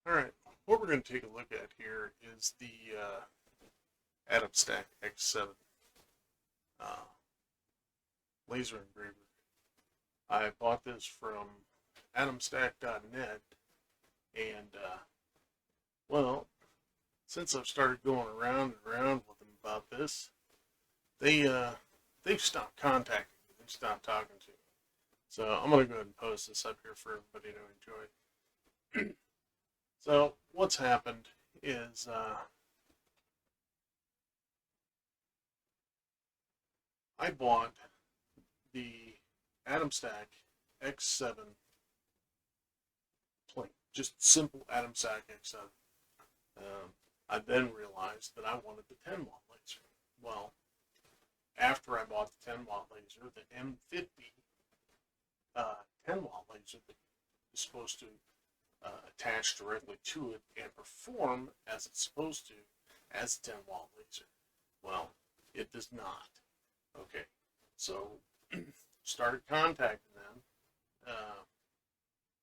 Alright, what we're going to take a look at here is the Atomstack X7 uh, laser engraver. I bought this from atomstack.net, and well, since I've started going around and around with them about this, they've stopped contacting me. They've stopped talking to me. So I'm going to go ahead and post this up here for everybody to enjoy. So what's happened is I bought the Atomstack X7 plane, just simple Atomstack X7. I then realized that I wanted the 10-watt laser. Well, after I bought the 10-watt laser, the M50 10-watt laser that is supposed to attach directly to it and perform as it's supposed to as a 10-watt laser. Well, it does not. Okay, so started contacting them,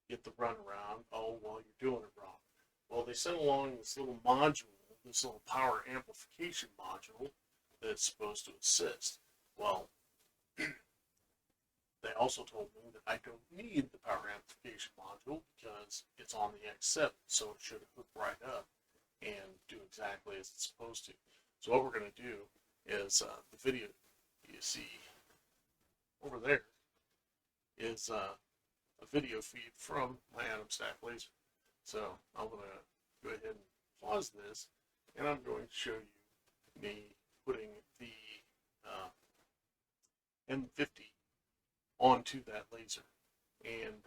get the runaround. Oh, well, you're doing it wrong. Well, they sent along this little module, this little power amplification module that's supposed to assist. Well, they also told me that I don't need the power amplification module because it's on the X7, so it should hook right up and do exactly as it's supposed to. So what we're going to do is the video you see over there is a video feed from my Atomstack laser. So I'm going to go ahead and pause this, and I'm going to show you me putting the M50 onto that laser, and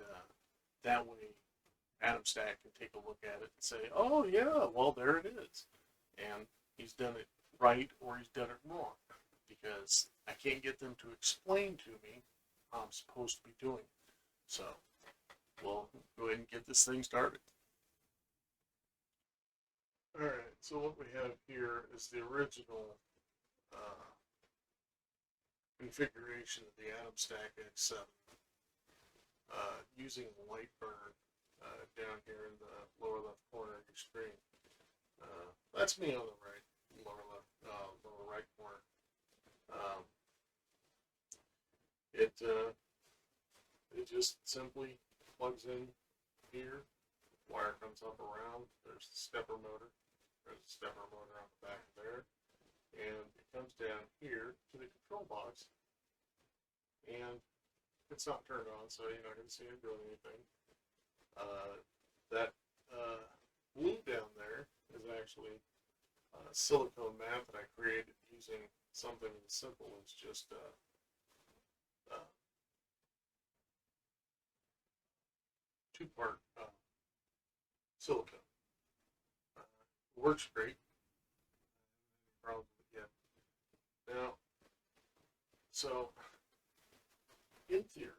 that way Atomstack can take a look at it and say, oh yeah, well there it is, and he's done it right or he's done it wrong, because I can't get them to explain to me how I'm supposed to be doing it. So we'll go ahead and get this thing started. Alright, so what we have here is the original configuration of the Atomstack X7 using the light burn down here in the lower left corner of your screen. That's me on the right, lower right corner. It just simply plugs in here. Wire comes up around. There's the stepper motor. There's a stepper motor on the back there. And it comes down here to the control box. And it's not turned on, so you're not going to see it doing anything. That glue down there is actually a silicone mat that I created using something as simple as just two-part silicone. Works great. No problem with it yet. Now, so in theory,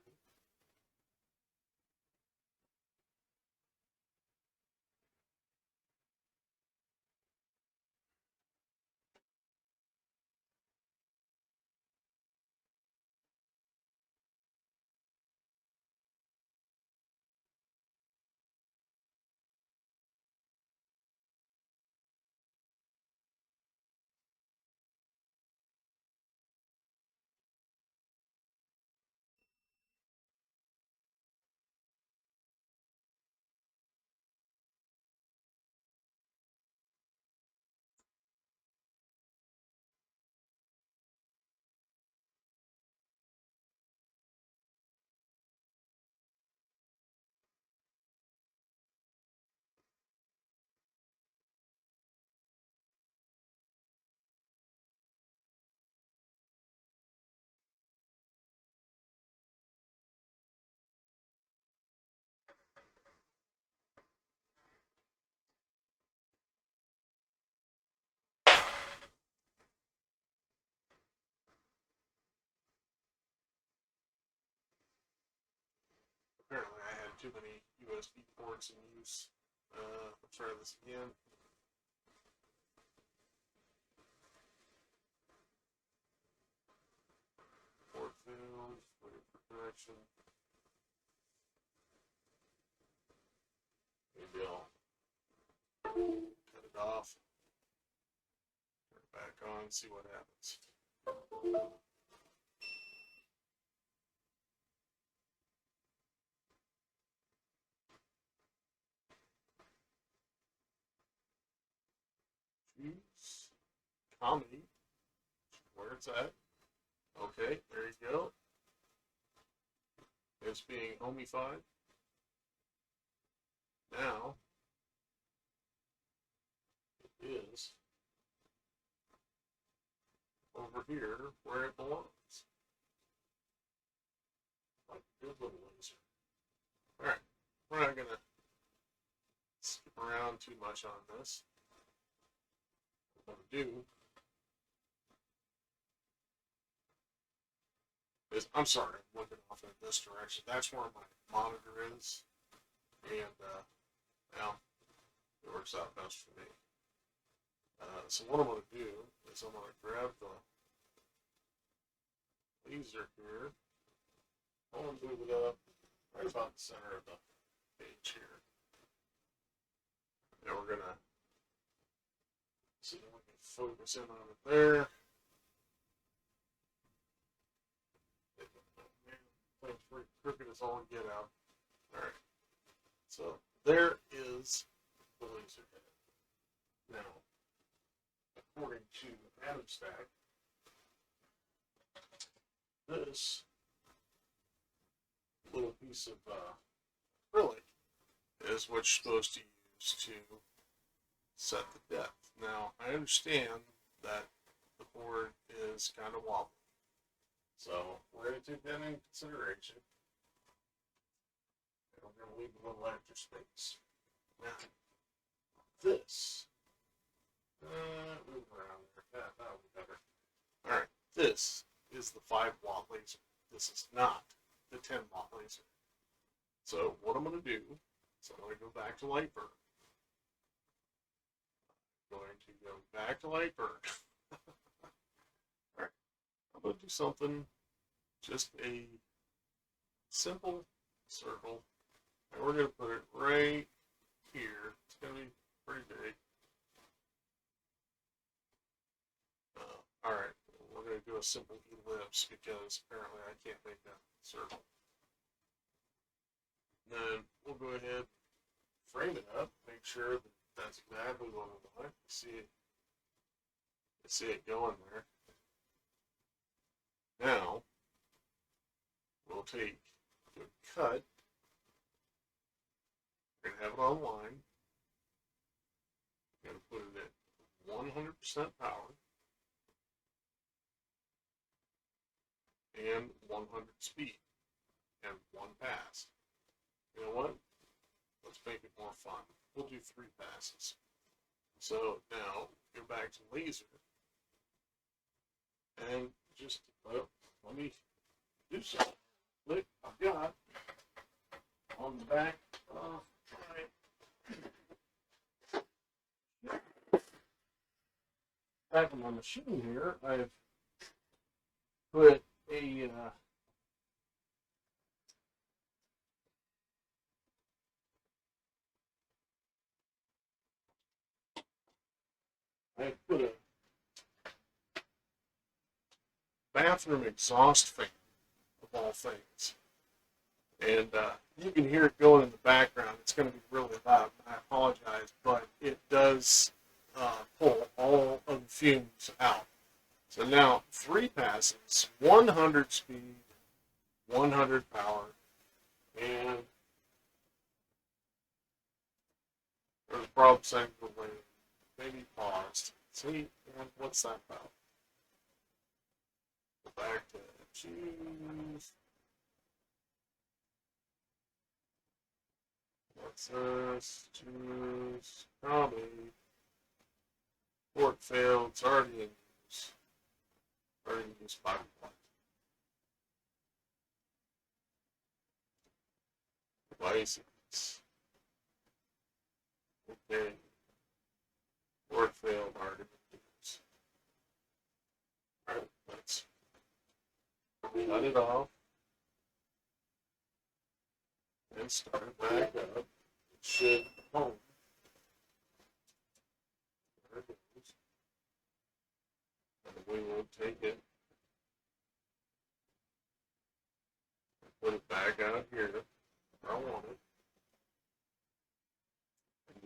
apparently I had too many USB ports in use. Let's try this again. Port failed, waiting for connection. Maybe I'll Cut it off. Turn it back on, see what happens. Choose comedy, where it's at. Okay, there you go. It's being homified. Now it is over here where it belongs. Like a good little laser. Alright, we're not gonna skip around too much on this. What I'm gonna do is, I'm sorry, I'm looking off in this direction. That's where my monitor is. And, well, it works out best for me. So what I'm going to do is I'm going to grab the laser here. I'm going to move it up right about the center of the page here. And we're going to see if we can focus in on it there. Things pretty crooked as all get out. Alright. So there is the laser head. Now, according to Atomstack, this little piece of acrylic is what you're supposed to use to set the depth. Now, I understand that the board is kind of wobbly, so we're going to take that into consideration. And we're going to leave a little extra space. Now, this, move around there, that would be better. Alright, this is the 5-watt laser. This is not the 10-watt laser. So what I'm going to do is I'm going to go back to Lightburn. I'm going to go back to Lightburn. Alright, I'm going to do something, just a simple circle, and we're going to put it right here. It's going to be pretty big. Alright, we're going to do a simple ellipse because apparently I can't make a circle. Then we'll go ahead, frame it up, make sure that that's exactly what we want. See it going there. Now, we'll take a good cut. We're going to have it on line. We're going to put it at 100% power. And 100 speed. And 1 pass. You know what? Let's make it more fun. We'll do 3 passes. So now, go back to laser. And just, let me do something. Look, I've got on the back of my machine here, I've put a bathroom exhaust fan, of all things. And you can hear it going in the background. It's going to be really loud. I apologize, but it does pull all of the fumes out. So now, 3 passes, 100 speed, 100 power, and there's a problem saying maybe paused. See, what's that about? Go back to choose. What's this? Choose comedy. Port failed. It's already in use. Already in use 5 devices. Okay. Port failed. Already in use. Alright, let's cut it off. And start it back up. It should home.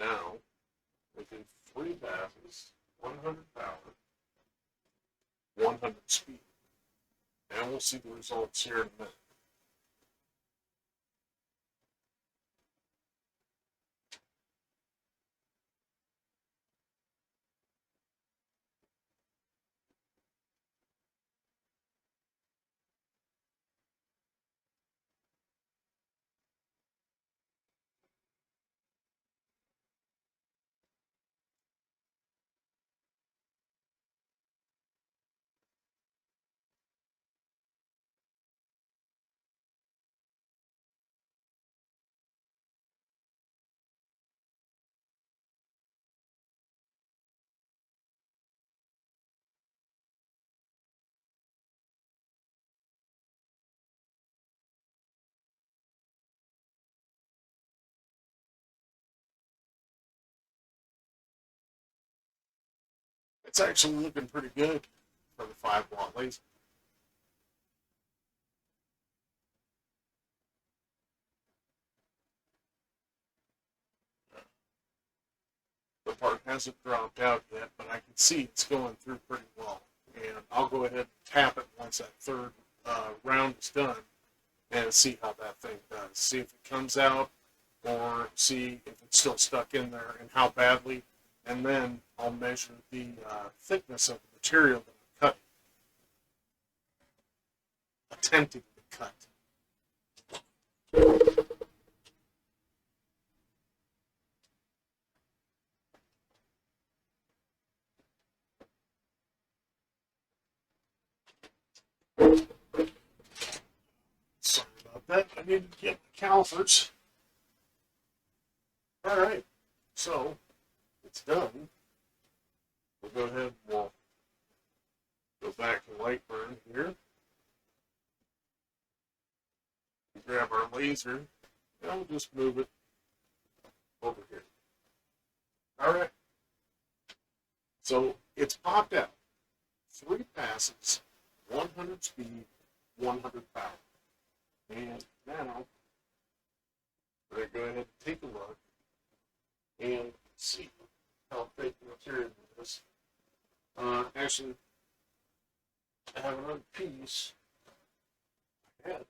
Now, within 3 passes, 100 power, 100 speed. And we'll see the results here in a minute. It's actually looking pretty good for the 5-watt laser. The part hasn't dropped out yet, but I can see it's going through pretty well. And I'll go ahead and tap it once that third round is done and see how that thing does. See if it comes out or see if it's still stuck in there and how badly. And then I'll measure the thickness of the material that I'm cutting. Attempting to cut. Sorry about that. I need to get the calipers. Alright, so it's done. We'll go ahead and we'll go back to light burn here. Grab our laser and we'll just move it over here. Alright. So it's popped out. 3 passes, 100 speed, 100 power. And now we're going to go ahead and take a look and see how thick the material is. Actually, I have another piece. I had a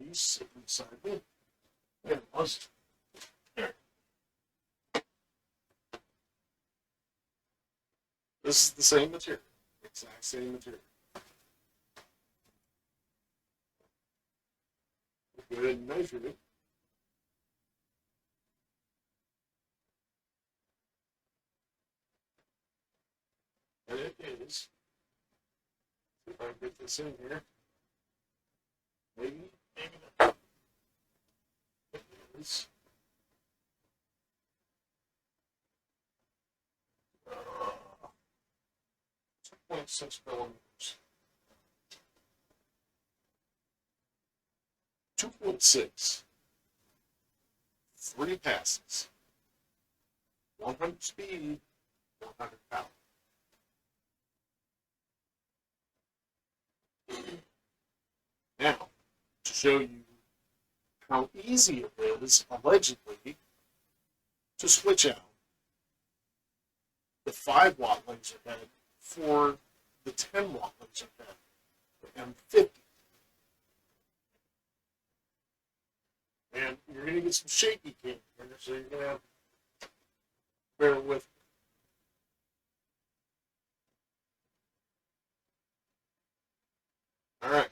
piece sitting beside me. Yeah, it was. Here. This is the same material. Exact same material. We'll go ahead and measure it. And it is, if I can get this in here, maybe not. It is 2.6 millimeters. 2.6. 3 passes. 100 speed, 100 power. Now, to show you how easy it is, allegedly, to switch out the 5-watt laser head for the 10-watt laser head, the M50. And you're going to get some shaky cam here, so you're going to have to bear with me. All right.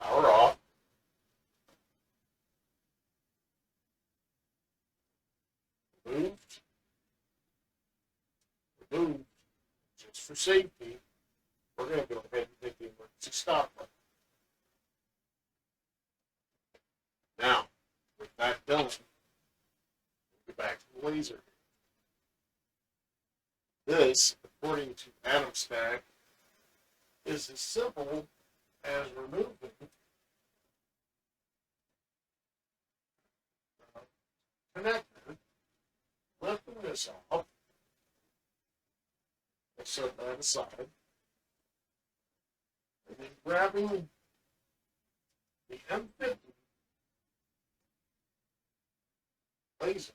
Power off. Removed. Removed. Just for safety, we're going to go ahead and hit the emergency stop button. Now, with that done, we'll get back to the laser. This, according to Atomstack, is as simple as removing the connector, lifting this off, and set that aside, and then grabbing the M50 laser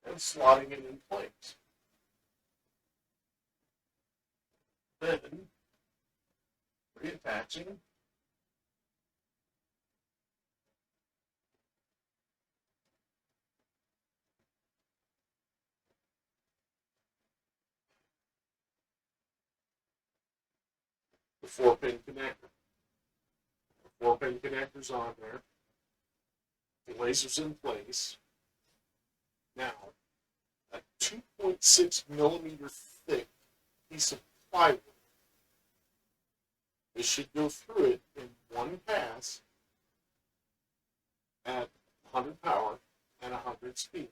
and slotting it in place. Then reattaching the 4-pin connector. The 4-pin connector's on there. The laser's in place. Now, a 2.6 millimeter thick piece of plywood. This should go through it in one pass at 100 power and 100 speed.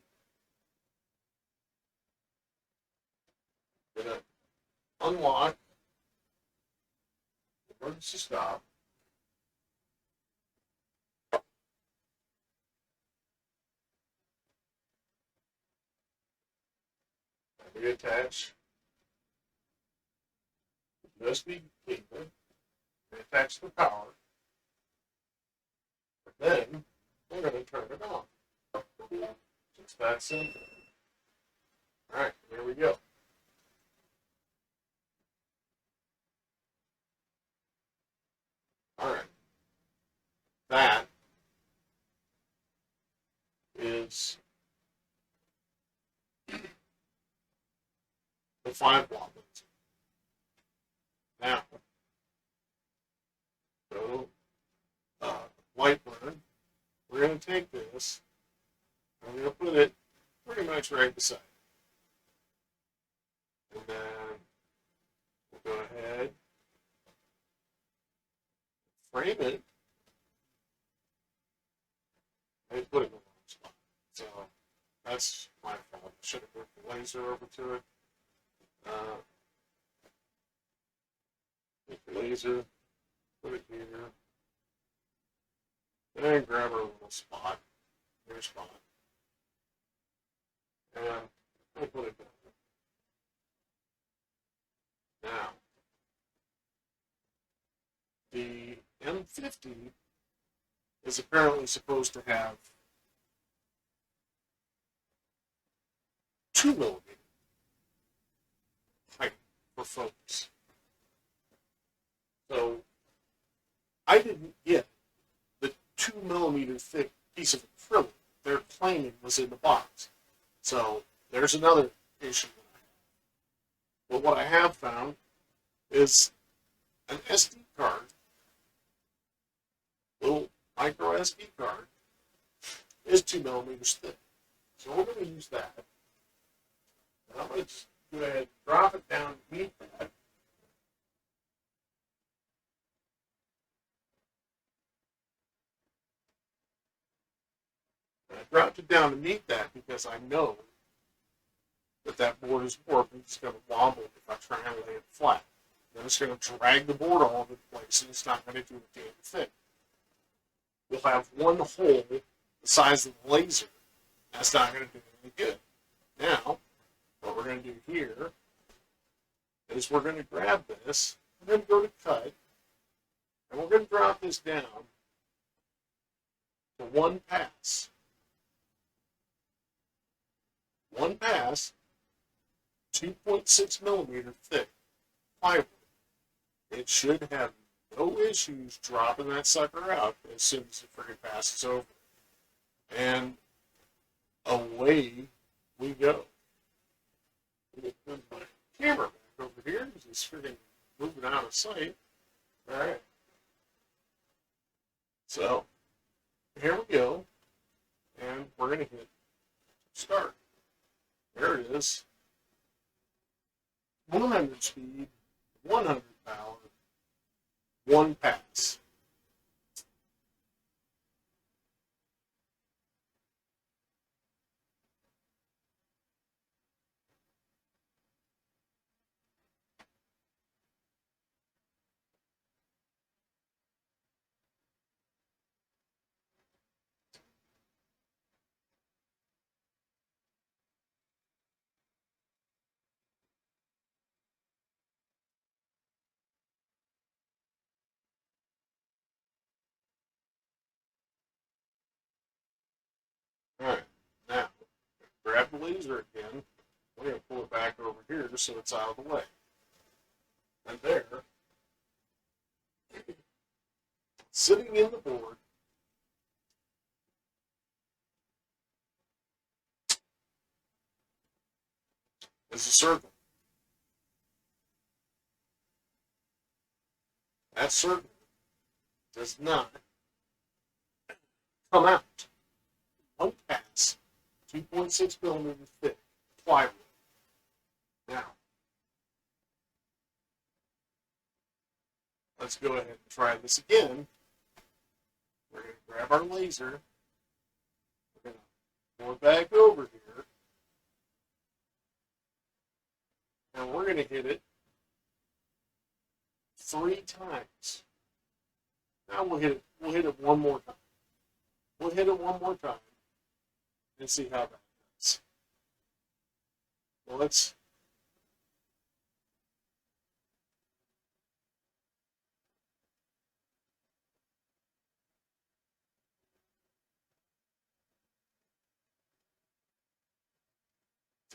Gonna unlock the emergency stop. Reattach the USB cable. Reattach the power. And then we're going to turn it on. Just that simple. Alright, here we go. Alright. That is the 5-watt laser. Now, so, light burn. We're going to take this, and we're going to put it pretty much right beside it. And then we'll go ahead, frame it, and put it in the wrong spot. So that's my fault. I should have moved the laser over to it. Take the laser, put it here, and grab our little spot, your spot, and we'll put it down. Now, the M50 is apparently supposed to have 2 millimeter height for focus. So I didn't get the 2 millimeter thick piece of acrylic they're claiming was in the box. So there's another issue that I have. But what I have found is an SD card, little micro SD card, is 2 millimeters thick. So we're going to use that. And I'm going to just go ahead and drop it down to meet that. And I dropped it down to meet that because I know that that board is warped and it's going to wobble if I try and lay it flat. Then it's going to drag the board all over the place and it's not going to do a damn thing. We'll have one hole the size of the laser. That's not going to do any good. Now, what we're going to do here is we're going to grab this and then go to cut, and we're going to drop this down to one pass. One pass, 2.6 millimeter thick plywood. It should have no issues dropping that sucker out as soon as it freaking passes over. And away we go. Move my camera back over here because it's freaking moving out of sight. Alright. So, here we go. And we're going to hit start. There it is. 100 speed, 100 power, one pass. Alright, now, grab the laser again. We're going to pull it back over here just so it's out of the way. And there, sitting in the board, is a circle. That circle does not come out. One pass, 2.6 millimeters thick plywood. Now, let's go ahead and try this again. We're going to grab our laser. We're going to pull it back over here. And we're going to hit it 3 times. Now we'll hit it one more time. We'll hit it one more time and see how that does. Well, let's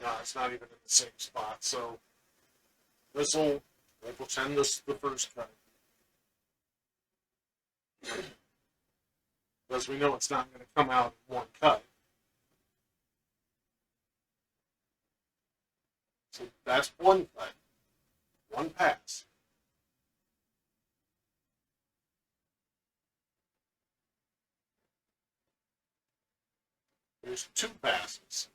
no, it's not even in the same spot. So we'll pretend this is the first cut. Because we know it's not going to come out in one cut. So that's one cut, one pass. There's 2 passes.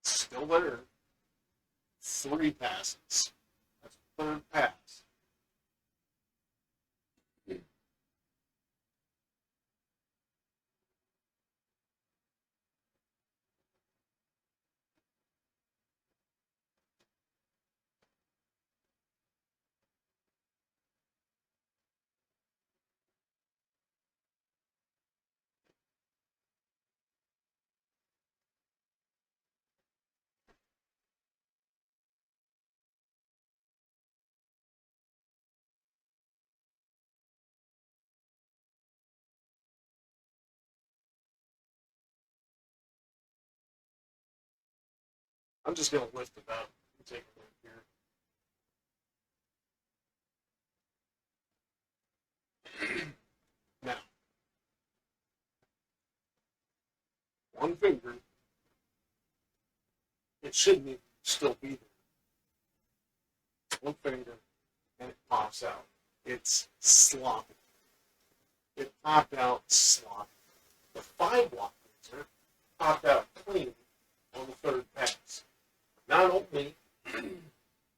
It's still there. 3 passes. That's the 3rd pass. I'm just going to lift it up and take a look here. Now, one finger, it shouldn't even still be there. One finger, and it pops out. It's sloppy. It popped out sloppy. The 5-watt laser popped out clean on the 3rd pass. Not only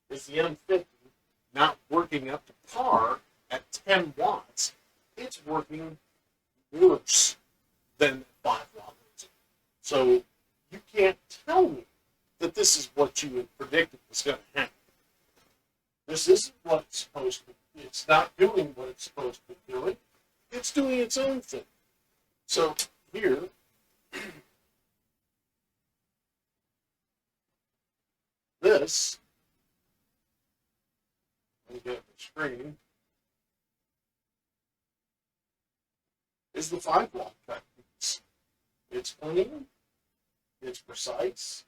is the M50 not working up to par at 10 watts, it's working worse than the 5-watt laser. So you can't tell me that this is what you had predicted was going to happen. This isn't what it's supposed to be. It's not doing what it's supposed to be doing. It's doing its own thing. So here, this, let me get the screen, is the 5-watt cut. It's clean, it's precise,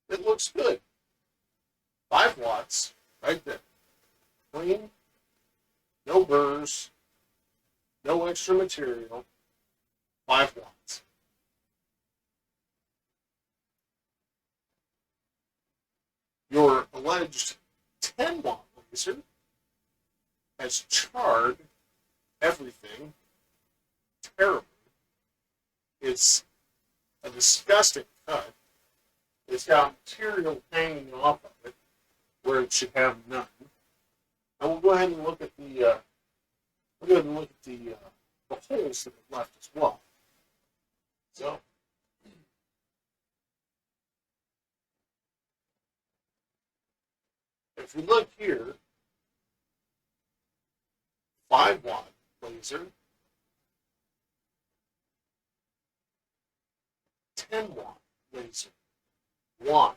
it looks good. 5 watts, right there. Clean, no burrs, no extra material, 5 watts. Your alleged 10-watt laser has charred everything terribly. It's a disgusting cut. It's got material hanging off of it where it should have none. And we'll go ahead and look at the the holes that are left as well. So if we look here, 5-watt laser, 10-watt laser. Why?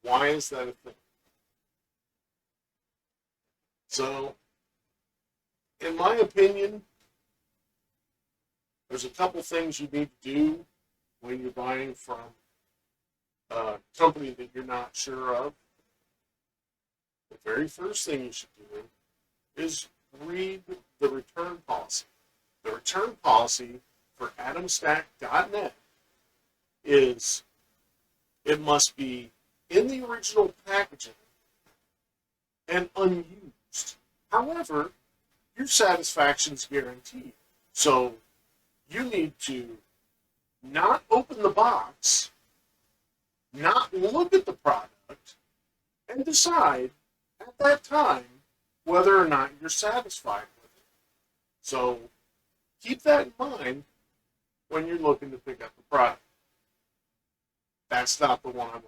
Why is that a thing? So, in my opinion, there's a couple things you need to do when you're buying from a company that you're not sure of. The very first thing you should do is read the return policy. The return policy for Atomstack.net is it must be in the original packaging and unused. However, your satisfaction is guaranteed. So you need to not open the box, not look at the product, and decide at that time whether or not you're satisfied with it. So keep that in mind when you're looking to pick up the product. That's not the one I want.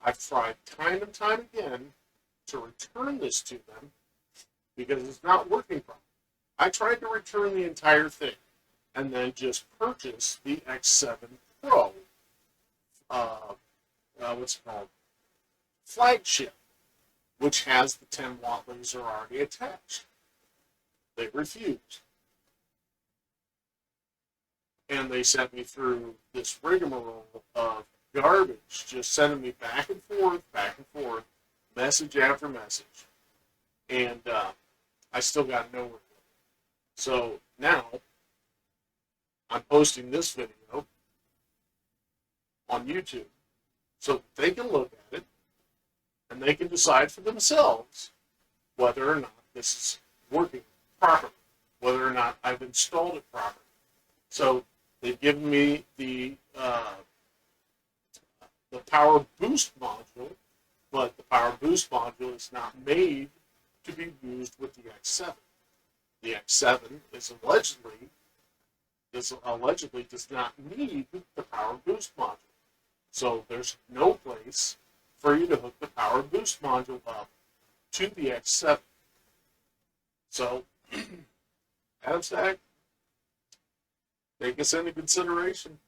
I've tried time and time again to return this to them because it's not working properly. I tried to return the entire thing and then just purchase the X7 Pro, what's it called, flagship, which has the 10-watt laser already attached. They refused. And they sent me through this rigmarole of garbage, just sending me back and forth, message after message. And I still got nowhere with it. So now, I'm posting this video on YouTube so they can look at it and they can decide for themselves whether or not this is working properly, whether or not I've installed it properly. So they've given me the power boost module, but the power boost module is not made to be used with the X7. The X7 allegedly does not need the power boost module. So there's no place for you to hook the power boost module up to the X7. So, Atomstack, take this into consideration.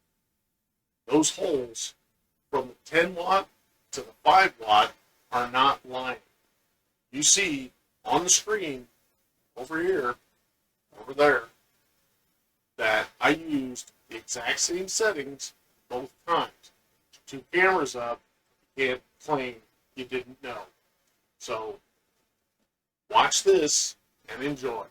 Those holes from the 10-watt to the 5-watt are not lying. You see on the screen over here, over there, that I used the exact same settings both times. 2 cameras up, you can't claim you didn't know. So, watch this and enjoy.